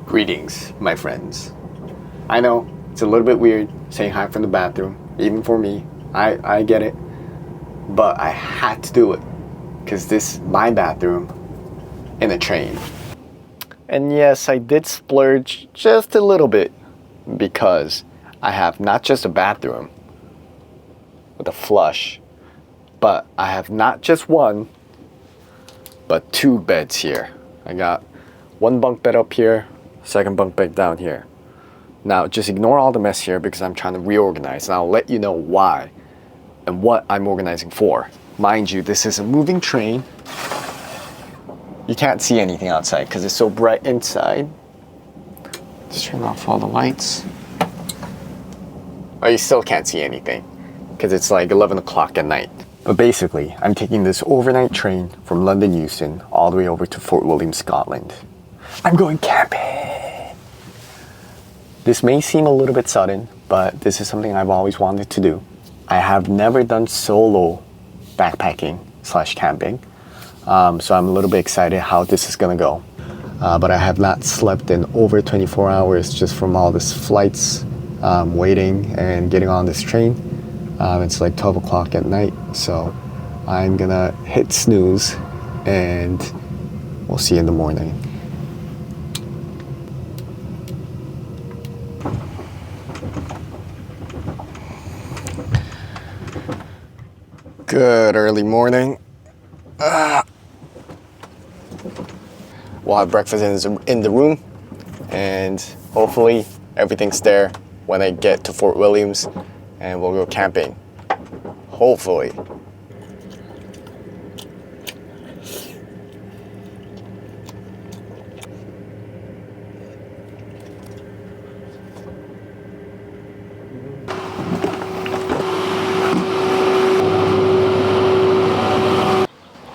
Greetings, my friends. I know it's a little bit weird saying hi from the bathroom, even for me. I get it, but I had to do it because this is my bathroom in a train. And yes, I did splurge just a little bit because I have not just a bathroom with a flush, but I have not just one, but two beds here. I got one bunk bed up here, second bunk bed down here. Now just ignore all the mess here because I'm trying to reorganize, and I'll let you know why and what I'm organizing for. Mind you, this is a moving train. You can't see anything outside because it's so bright inside. Just turn off all the lights. Oh, you still can't see anything because it's like 11 o'clock at night. But basically, I'm taking this overnight train from London Euston all the way over to Fort William, Scotland. I'm going camping! This may seem a little bit sudden, but this is something I've always wanted to do. I have never done solo backpacking / camping, so I'm a little bit excited how this is gonna go. But I have not slept in over 24 hours just from all these flights, waiting and getting on this train. It's like 12 o'clock at night, so I'm gonna hit snooze and we'll see you in the morning. Good early morning. We'll have breakfast in the room, and hopefully everything's there when I get to Fort Williams, and we'll go camping. Hopefully.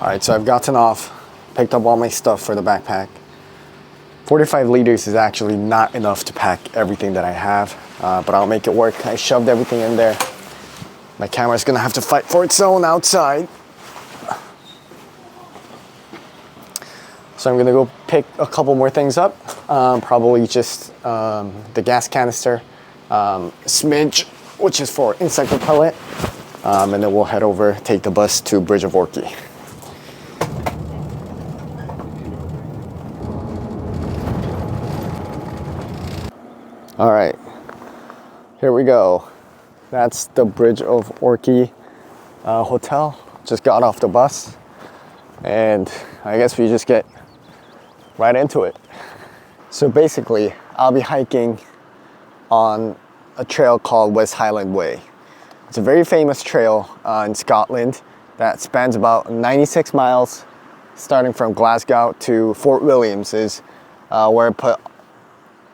Alright, so I've gotten off, picked up all my stuff for the backpack. 45 liters is actually not enough to pack everything that I have, but I'll make it work. I shoved everything in there. My camera's gonna have to fight for its own outside. So I'm gonna go pick a couple more things up. Probably just the gas canister, smidge, which is for insect repellent, and then we'll head over, take the bus to Bridge of Orchy. All right, here we go. That's the Bridge of Orchy hotel. Just got off the bus, and I guess we just get right into it. So basically, I'll be hiking on a trail called West Highland Way. It's a very famous trail in Scotland that spans about 96 miles, starting from Glasgow to Fort Williams is where I put,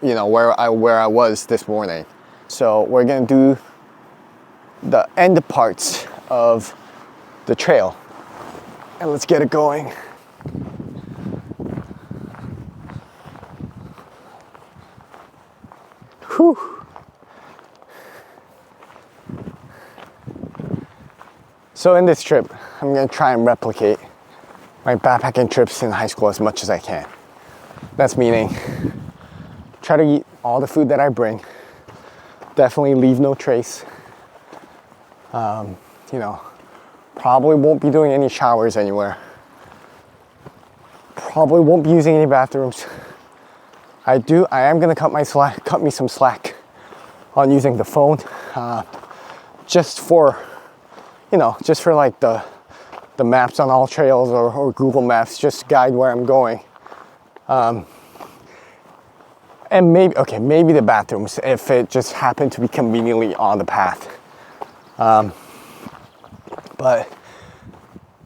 where I was this morning. So we're gonna do the end parts of the trail, and let's get it going. Whew. So in this trip, I'm gonna try and replicate my backpacking trips in high school as much as I can. That's meaning try to eat all the food that I bring. Definitely leave no trace. Probably won't be doing any showers anywhere. Probably won't be using any bathrooms. I am gonna cut me some slack on using the phone, just for like the maps on all trails or Google Maps, just guide where I'm going. And maybe the bathrooms if it just happened to be conveniently on the path. But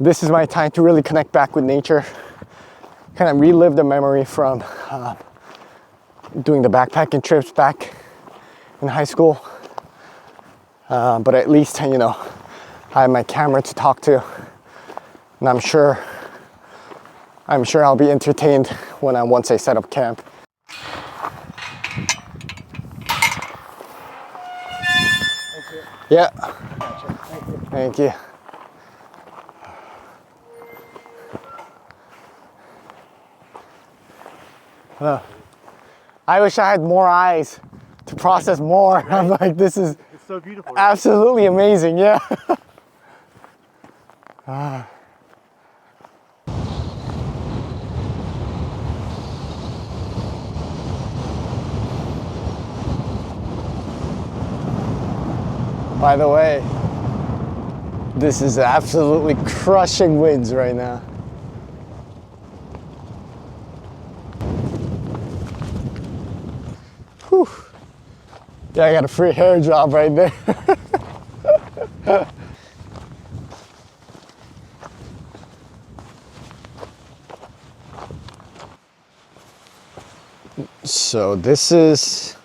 this is my time to really connect back with nature, kind of relive the memory from doing the backpacking trips back in high school. But at least, I have my camera to talk to, and I'm sure I'll be entertained once I set up camp. Yeah. Thank you. Hello. I wish I had more eyes to process more. Right? I'm like, this is it's so beautiful. Absolutely amazing, yeah. By the way, this is absolutely crushing winds right now. Whew. Yeah, I got a free hair job right there. So this is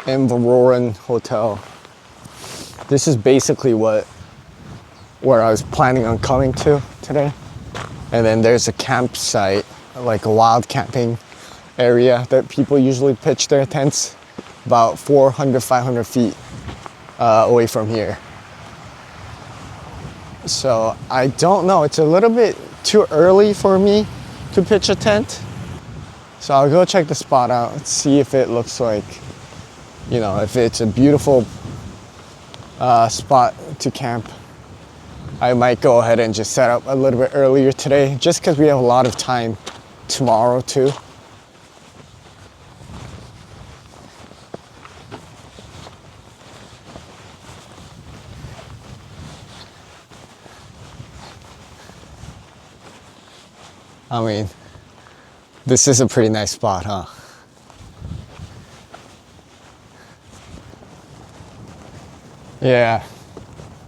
in Varoran Hotel. This is basically where I was planning on coming to today. And then there's a campsite, like a wild camping area that people usually pitch their tents about 400, 500 feet away from here. So I don't know, it's a little bit too early for me to pitch a tent. So I'll go check the spot out, see if it looks like, you know, if it's a beautiful spot to camp. I might go ahead and just set up a little bit earlier today, just because we have a lot of time tomorrow too. I mean, this is a pretty nice spot, huh? Yeah,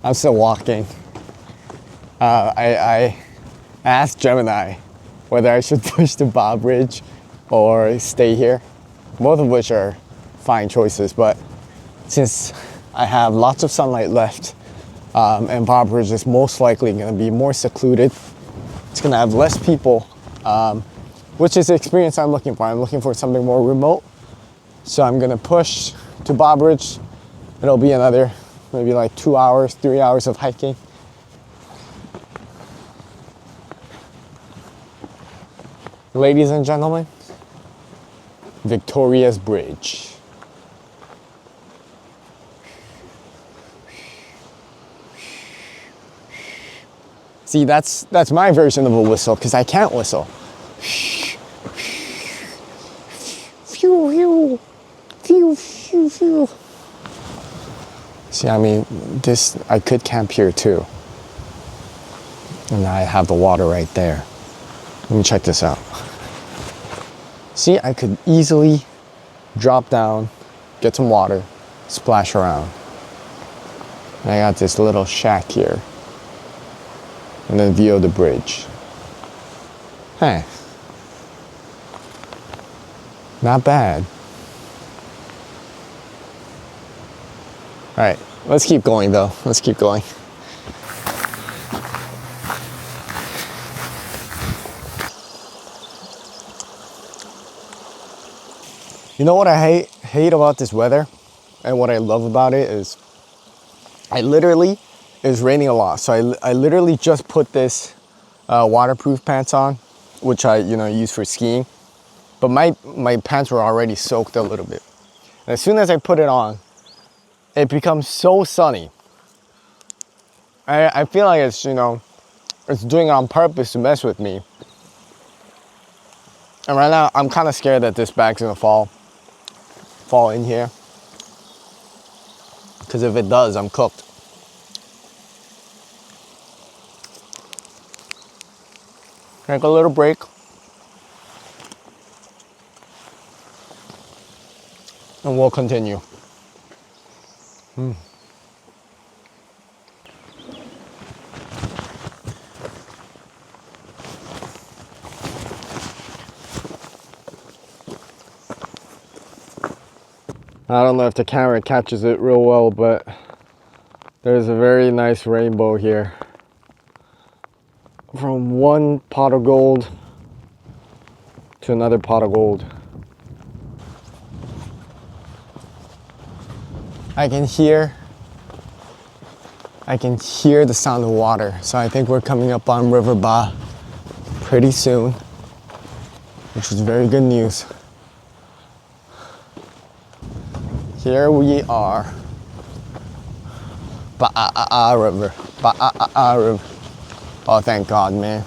I'm still walking. I asked Gemini whether I should push to Bob Bridge or stay here, both of which are fine choices, but since I have lots of sunlight left and Bob Bridge is most likely going to be more secluded, it's going to have less people, which is the experience I'm looking for. I'm looking for something more remote, so I'm going to push to Bob Bridge. It'll be another maybe like 2 hours, 3 hours of hiking. Ladies and gentlemen, Victoria's Bridge. See, that's my version of a whistle, because I can't whistle. Phew, phew, phew, phew, phew. See, I mean, I could camp here too. And I have the water right there. Let me check this out. See, I could easily drop down, get some water, splash around. And I got this little shack here. And then view of the bridge. Hey. Not bad. All right, let's keep going though. Let's keep going. You know what I hate about this weather, and what I love about it is, it's raining a lot. So I literally just put this waterproof pants on, which I use for skiing. But my pants were already soaked a little bit. And as soon as I put it on, it becomes so sunny. I feel like it's doing it on purpose to mess with me. And right now I'm kind of scared that this bag's gonna fall in here, because if it does, I'm cooked. Take a little break. And we'll continue. I don't know if the camera catches it real well, but there's a very nice rainbow here. From one pot of gold to another pot of gold. I can hear the sound of water. So I think we're coming up on River Ba pretty soon, which is very good news. Here we are. River. River. Oh, thank God, man.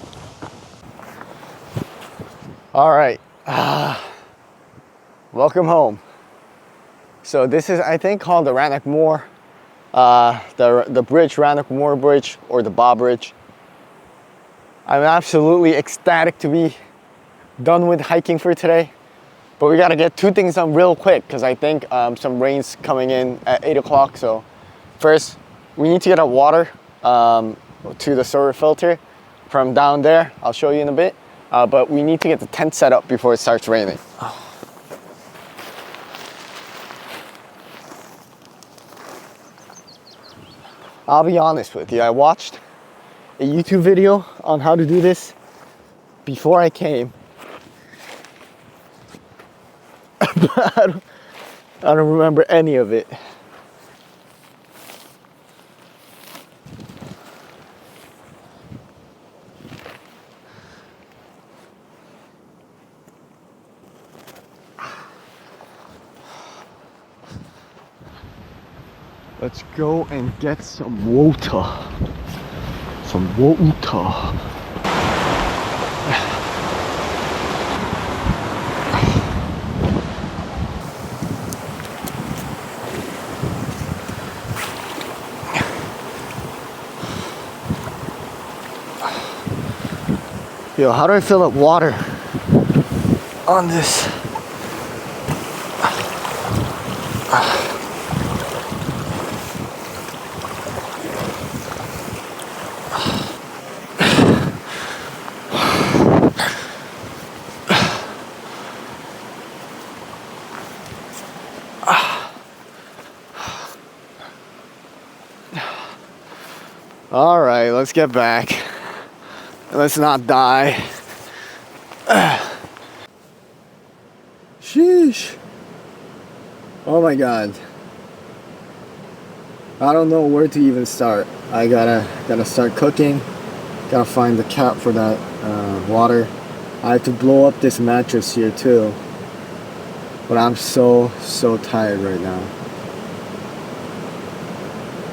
All right. Welcome home. So this is, I think, called the Rannoch Moor. The bridge, Rannoch Moor Bridge, or the Bob Bridge. I'm absolutely ecstatic to be done with hiking for today. But we gotta get 2 things done real quick because I think some rain's coming in at 8 o'clock. So first, we need to get our water to the sewer filter from down there. I'll show you in a bit. But we need to get the tent set up before it starts raining. I'll be honest with you, I watched a YouTube video on how to do this before I came. But I don't remember any of it. Let's go and get some water. Some water. Yo, how do I fill up water on this? All right, let's get back. Let's not die. Sheesh. Oh my God. I don't know where to even start. I gotta start cooking. Gotta find the cap for that water. I have to blow up this mattress here too. But I'm so tired right now.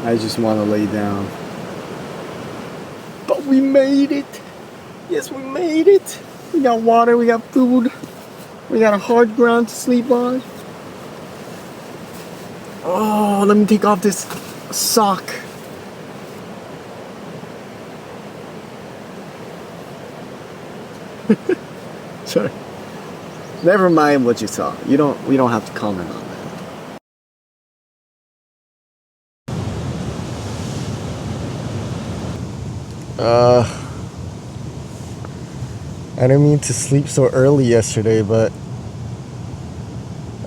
I just want to lay down. But we made it. Yes, we made it. We got water, we got food. We got a hard ground to sleep on. Oh, let me take off this sock. Sorry. Never mind what you saw. We don't have to comment on that. I didn't mean to sleep so early yesterday, but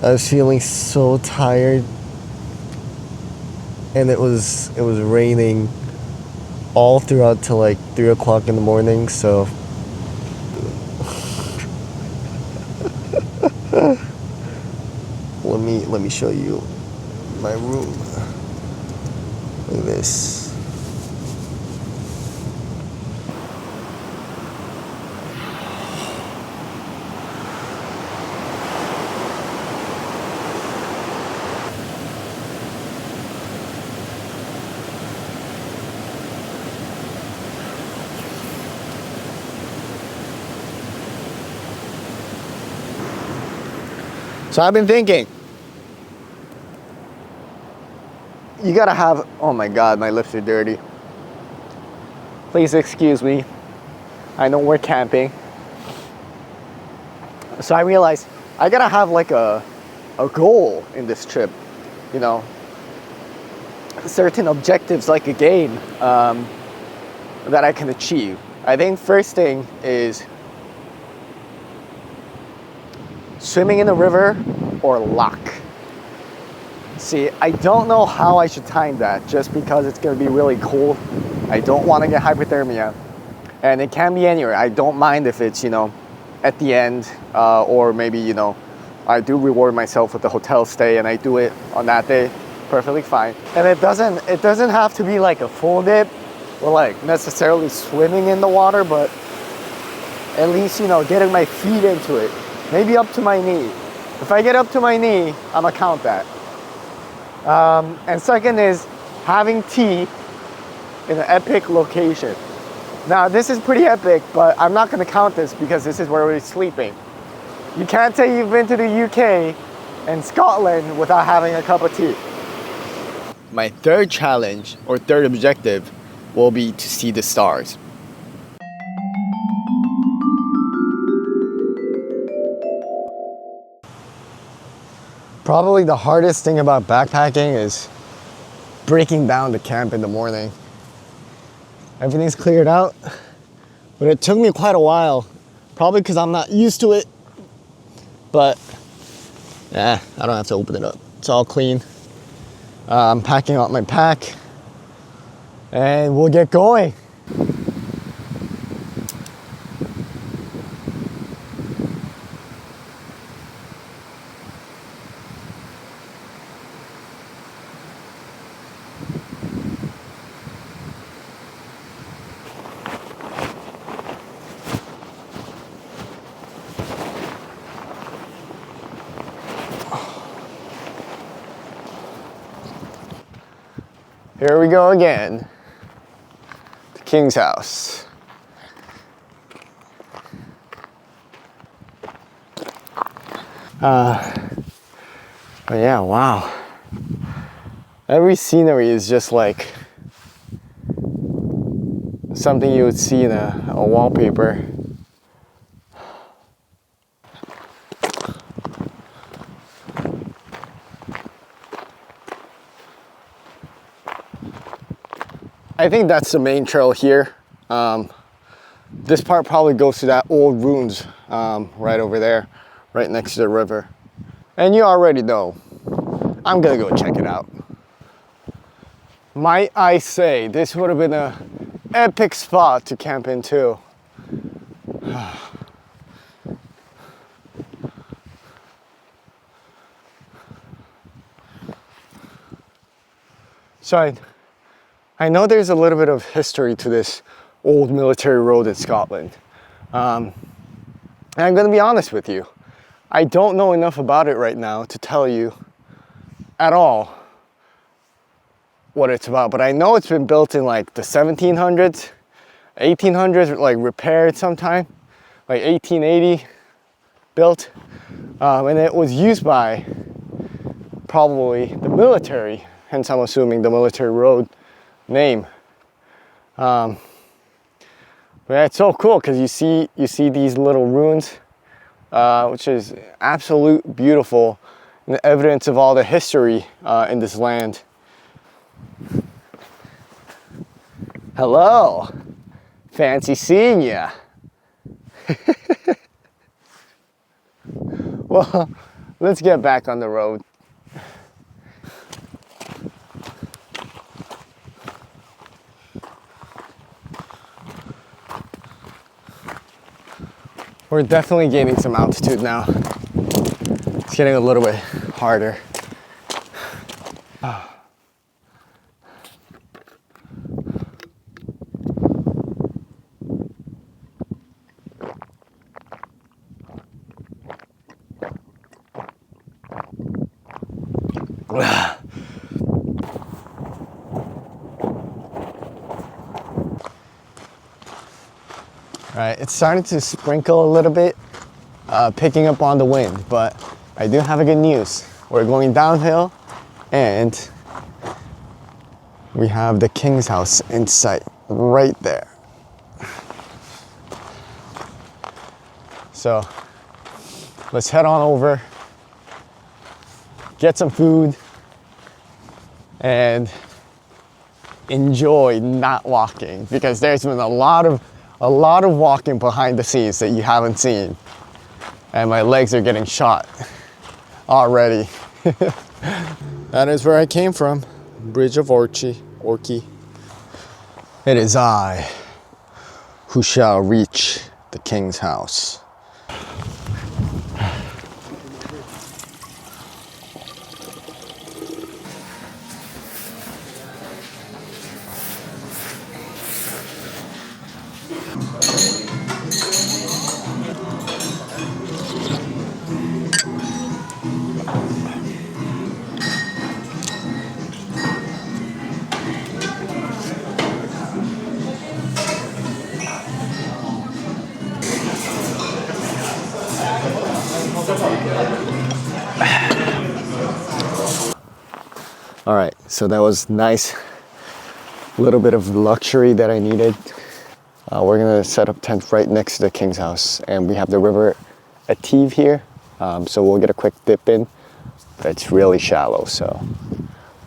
I was feeling so tired, and it was raining all throughout till like 3 o'clock in the morning. So let me show you my room. Look at this. So I've been thinking, you gotta have, oh my God, my lips are dirty. Please excuse me. I know we're camping. So I realized I gotta have like a goal in this trip, you know, certain objectives like a game that I can achieve. I think first thing is swimming in the river or lock. See, I don't know how I should time that just because it's gonna be really cold. I don't wanna get hypothermia. And it can be anywhere. I don't mind if it's, you know, at the end or maybe, you know, I do reward myself with a hotel stay and I do it on that day. Perfectly fine. And it doesn't have to be like a full dip or like necessarily swimming in the water, but at least, you know, getting my feet into it. Maybe up to my knee. If I get up to my knee, I'm gonna count that. And second is having tea in an epic location. Now this is pretty epic, but I'm not gonna count this because this is where we're sleeping. You can't say you've been to the UK and Scotland without having a cup of tea. My third challenge, or third objective, will be to see the stars. Probably the hardest thing about backpacking is breaking down the camp in the morning. Everything's cleared out, but it took me quite a while, probably because I'm not used to it. But I don't have to open it up. It's all clean. I'm packing out my pack and we'll get going. Here we go again. The King's house. But yeah, wow. Every scenery is just like something you would see in a wallpaper. I think that's the main trail here. This part probably goes to that old ruins right over there, right next to the river. And you already know, I'm gonna go check it out. Might I say, this would have been an epic spot to camp in too. So I know there's a little bit of history to this old military road in Scotland. And I'm gonna be honest with you. I don't know enough about it right now to tell you at all what it's about, but I know it's been built in like the 1700s, 1800s, like repaired sometime, like 1880 built. And it was used by probably the military, hence I'm assuming the military road name. But yeah, it's so cool because you see these little ruins, which is absolute beautiful and the evidence of all the history in this land. Hello, fancy seeing ya. Well, let's get back on the road. We're definitely gaining some altitude now. It's getting a little bit harder. All right, it's starting to sprinkle a little bit, picking up on the wind, but I do have a good news. We're going downhill and we have the King's house in sight right there. So let's head on over, get some food, and enjoy not walking, because there's been a lot of walking behind the scenes that you haven't seen, and my legs are getting shot already. That is where I came from, Bridge of Orchy. It is I who shall reach the King's house. All right, so that was nice. Little bit of luxury that I needed. We're gonna set up tent right next to the king's house, and we have the river Ative here, so we'll get a quick dip in. But it's really shallow, so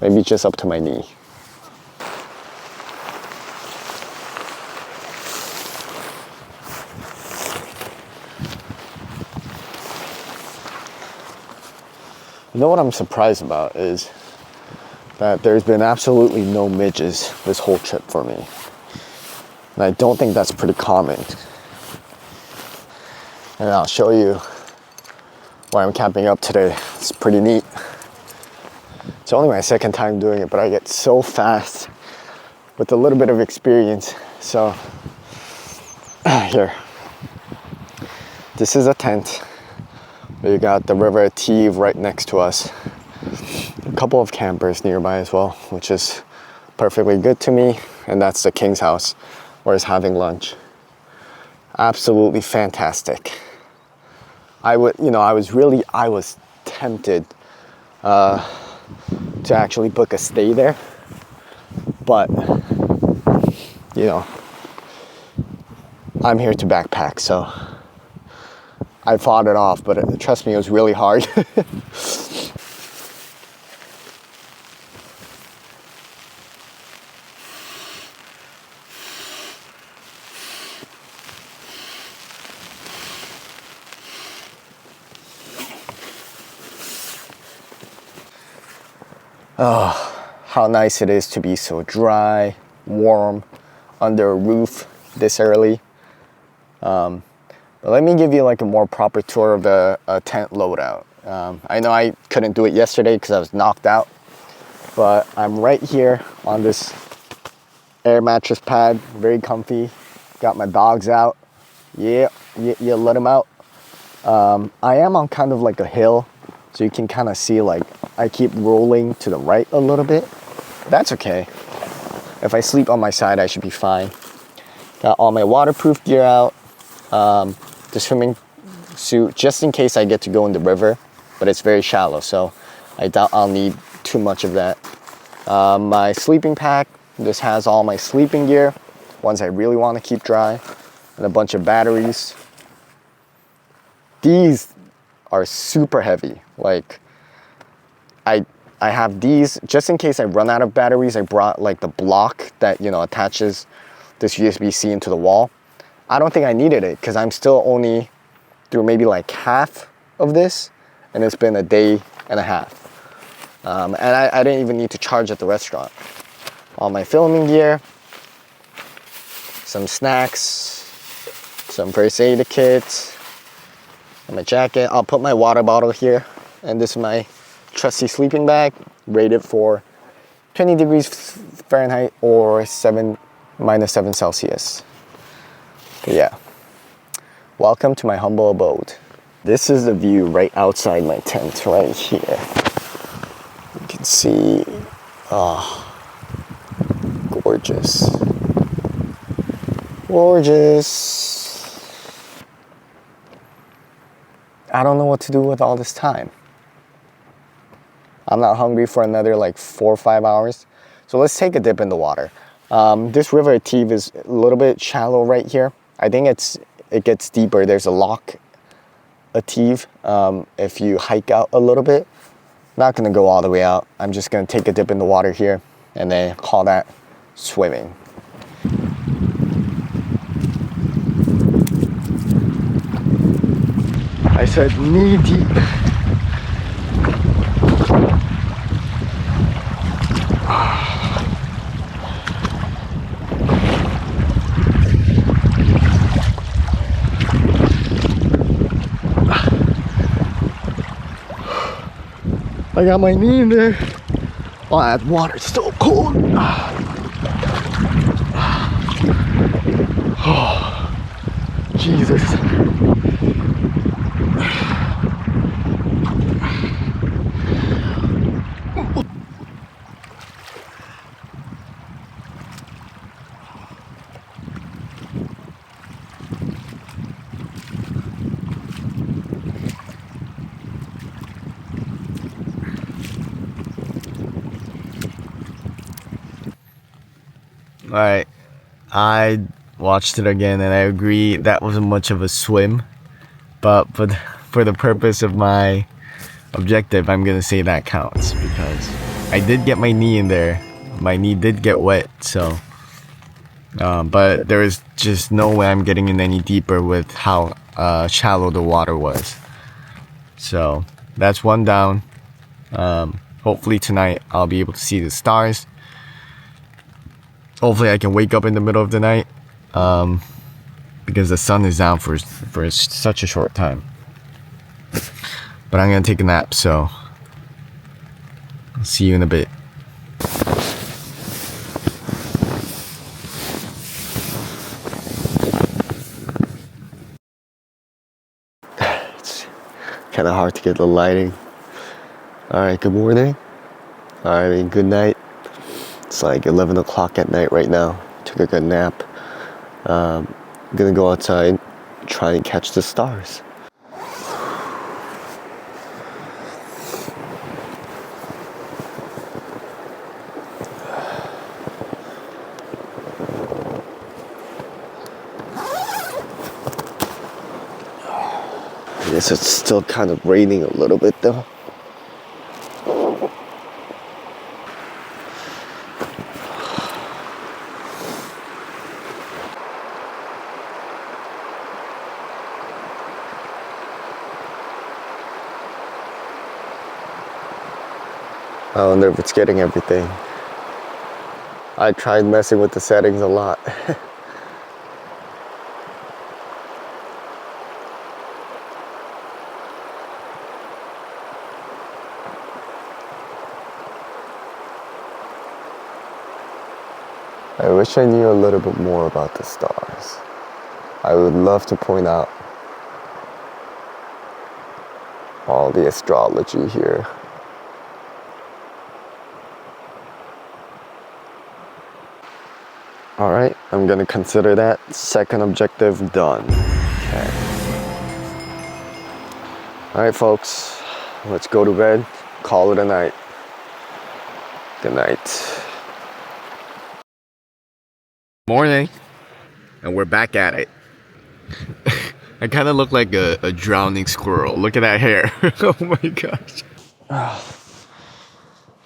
maybe just up to my knee. You know what I'm surprised about is that there's been absolutely no midges this whole trip for me. And I don't think that's pretty common. And I'll show you why I'm camping up today. It's pretty neat. It's only my second time doing it, but I get so fast with a little bit of experience. So, here. This is a tent. We got the river Ative right next to us. A couple of campers nearby as well, which is perfectly good to me. And that's the king's house where he's having lunch. Absolutely fantastic. I was tempted to actually book a stay there, but I'm here to backpack, so I fought it off, but trust me, it was really hard. Oh, how nice it is to be so dry, warm, under a roof this early. But let me give you like a more proper tour of the tent loadout. I know I couldn't do it yesterday because I was knocked out, but I'm right here on this air mattress pad, very comfy. Got my dogs out. Yeah, let them out. I am on kind of like a hill, so you can kind of see like I keep rolling to the right a little bit. That's okay. If I sleep on my side, I should be fine. Got all my waterproof gear out. The swimming suit, just in case I get to go in the river, but it's very shallow, so I doubt I'll need too much of that. My sleeping pack, this has all my sleeping gear, ones I really want to keep dry, and a bunch of batteries. These are super heavy. Like, I have these, just in case I run out of batteries. I brought like the block that, attaches this USB-C into the wall. I don't think I needed it because I'm still only through maybe like half of this, and it's been a day and a half. And I didn't even need to charge at the restaurant. All my filming gear, some snacks, some first aid kit, and my jacket. I'll put my water bottle here, and this is my trusty sleeping bag, rated for 20 degrees Fahrenheit or -7 Celsius. But yeah, welcome to my humble abode. This is the view right outside my tent, right here. You can see, gorgeous. Gorgeous. I don't know what to do with all this time. I'm not hungry for another like 4 or 5 hours. So let's take a dip in the water. This river Ative is a little bit shallow right here. I think it gets deeper. There's a lock Ative if you hike out a little bit. Not gonna go all the way out. I'm just gonna take a dip in the water here and then call that swimming. I said knee deep. I got my knee in there. Oh, that water's so cold. Oh, Jesus. Alright, I watched it again and I agree that wasn't much of a swim. But for the purpose of my objective, I'm gonna say that counts because I did get my knee in there. My knee did get wet, so but there was just no way I'm getting in any deeper with how shallow the water was. So that's one down. Hopefully tonight I'll be able to see the stars. Hopefully I can wake up in the middle of the night because the sun is down for such a short time. But I'm gonna take a nap, so I'll see you in a bit. It's kind of hard to get the lighting. Alright, good morning. Good night. It's like 11 o'clock at night right now. Took a good nap. I'm gonna go outside, try and catch the stars. I guess it's still kind of raining a little bit though. I wonder if it's getting everything. I tried messing with the settings a lot. I wish I knew a little bit more about the stars. I would love to point out all the astrology here. Alright, I'm gonna consider that second objective done. Okay. Alright folks, let's go to bed, call it a night. Good night. Morning, and we're back at it. I kind of look like a drowning squirrel. Look at that hair. Oh my gosh.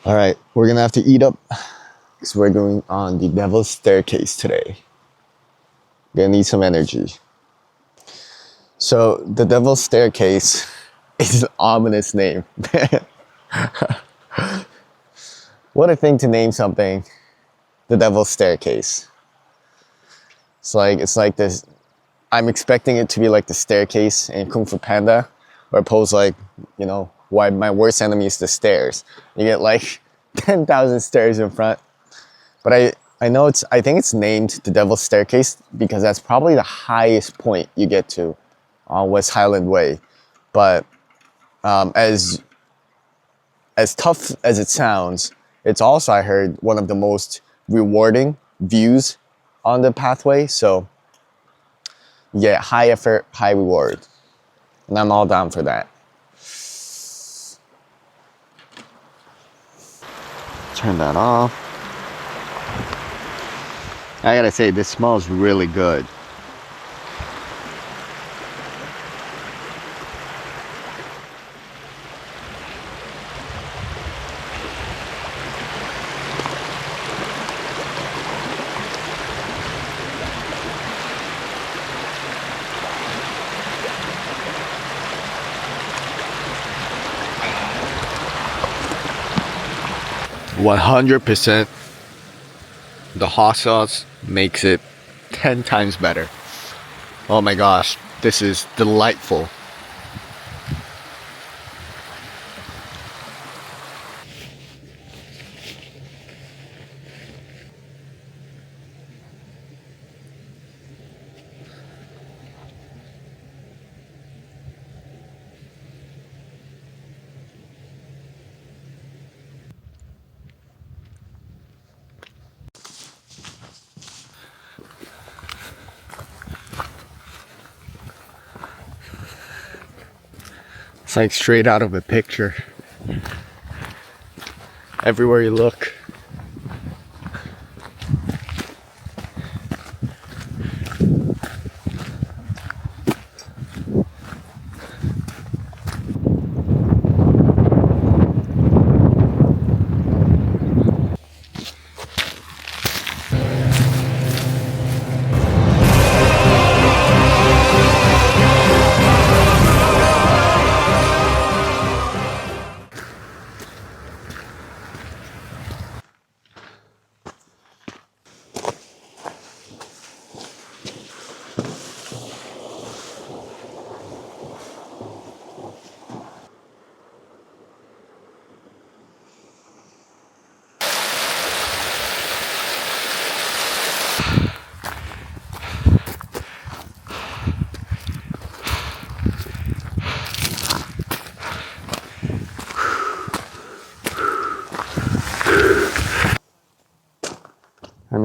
Alright, we're gonna have to eat up because we're going on the Devil's Staircase today. Gonna need some energy. So, the Devil's Staircase is an ominous name. What a thing to name something the Devil's Staircase. It's like this. I'm expecting it to be like the staircase in Kung Fu Panda, or opposed like, you know, why my worst enemy is the stairs. You get like 10,000 stairs in front. But I think it's named the Devil's Staircase because that's probably the highest point you get to on West Highland Way. But as tough as it sounds, it's also, I heard, one of the most rewarding views on the pathway. So yeah, high effort, high reward. And I'm all down for that. Turn that off. I gotta say, this smells really good. %, the hot sauce makes it 10 times better. Oh my gosh, this is delightful. It's like straight out of a picture. Everywhere you look.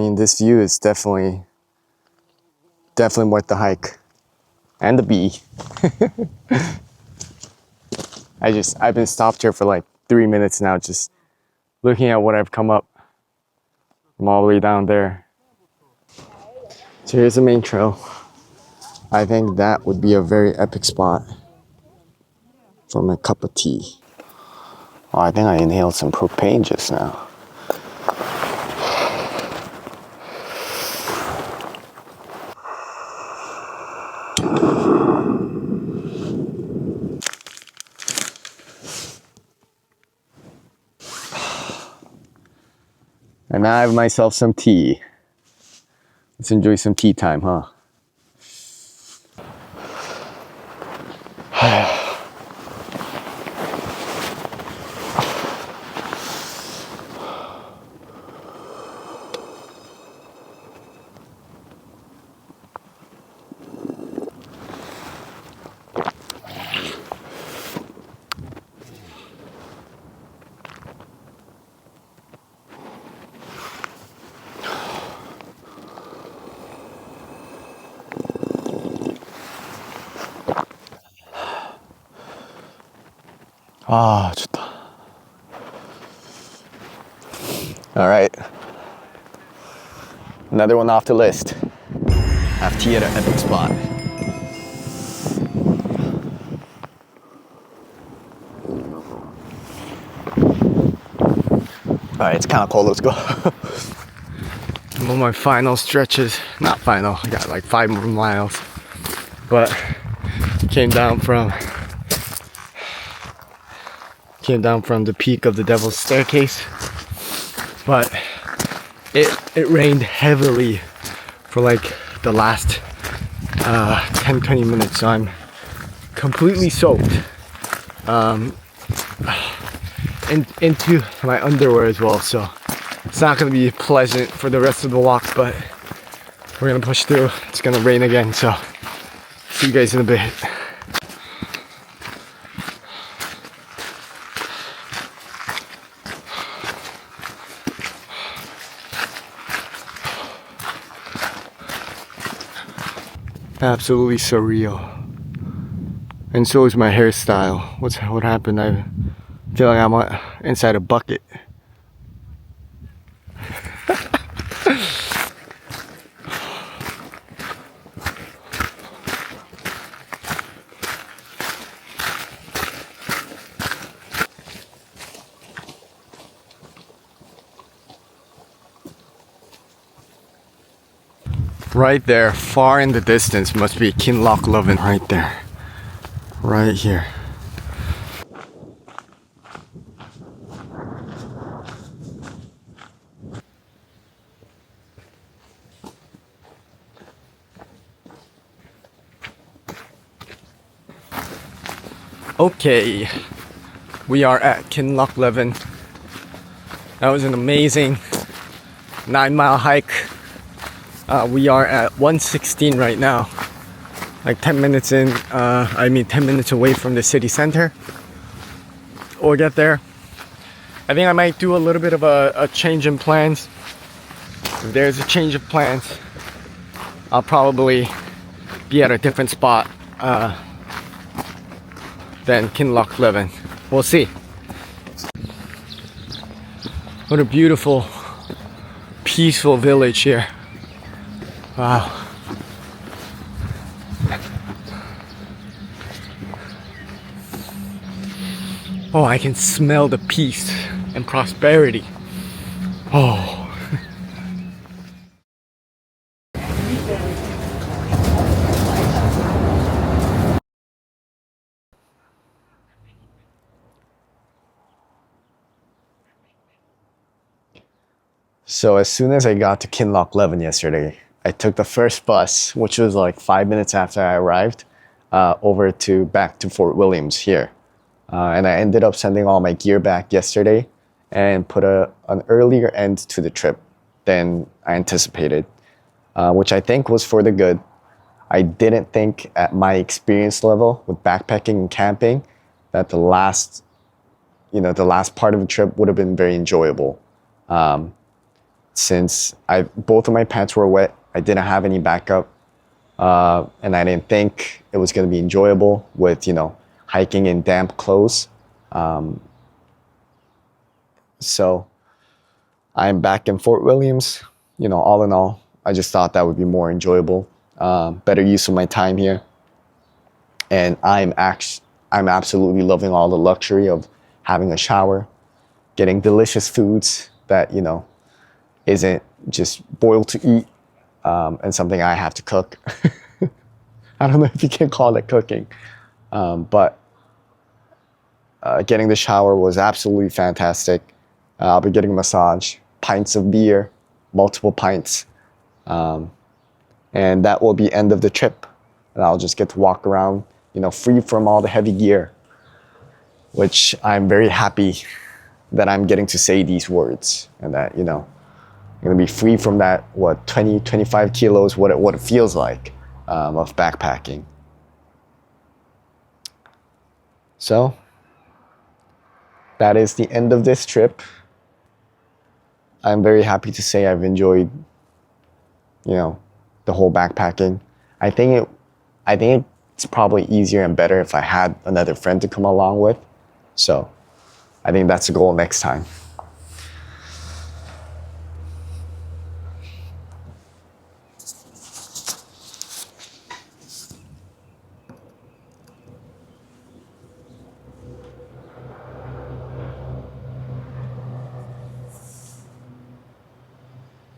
mean, this view is definitely worth the hike and the bee. I've been stopped here for like 3 minutes now, just looking at what I've come up from all the way down there. So here's the main trail. I think that would be a very epic spot for my cup of tea. Oh, I think I inhaled some propane just now. And now I have myself some tea. Let's enjoy some tea time, huh? 아, 좋다. All right. Another one off the list. Have tea at an epic spot. All right, it's kind of cold. Let's go. I'm on my final stretches. Not final. I got like 5 more miles. But came down from the peak of the Devil's Staircase, but it rained heavily for like the last 10-20 minutes, so I'm completely soaked into my underwear as well, so it's not going to be pleasant for the rest of the walk, but we're going to push through. It's going to rain again, so see you guys in a bit. Absolutely surreal, and so is my hairstyle. What happened? I feel like I'm inside a bucket. Right there, far in the distance, must be Kinlochleven right there. Right here. Okay, we are at Kinlochleven. That was an amazing 9-mile hike. We are at 1:16 right now, like 10 minutes in, 10 minutes away from the city center. We'll get there. I think I might do a little bit of a change in plans. If there's a change of plans, I'll probably be at a different spot than Kinlochleven. We'll see. What a beautiful, peaceful village here. Wow. Oh, I can smell the peace and prosperity. Oh. So as soon as I got to Kinlochleven yesterday, I took the first bus, which was like 5 minutes after I arrived, back to Fort Williams here. And I ended up sending all my gear back yesterday and put an earlier end to the trip than I anticipated, which I think was for the good. I didn't think at my experience level with backpacking and camping that the last part of the trip would have been very enjoyable. since both of my pants were wet, I didn't have any backup, and I didn't think it was going to be enjoyable with, hiking in damp clothes. So I'm back in Fort Williams. All in all, I just thought that would be more enjoyable, better use of my time here. And I'm absolutely loving all the luxury of having a shower, getting delicious foods that, isn't just boiled to eat, and something I have to cook. I don't know if you can call it cooking, but getting the shower was absolutely fantastic. I'll be getting a massage, pints of beer, multiple pints, and that will be end of the trip. And I'll just get to walk around, free from all the heavy gear, which I'm very happy that I'm getting to say these words, and that, I'm going to be free from that, 20, 25 kilos, what it feels like, of backpacking. So that is the end of this trip. I'm very happy to say I've enjoyed, the whole backpacking. I think it's probably easier and better if I had another friend to come along with. So I think that's the goal next time.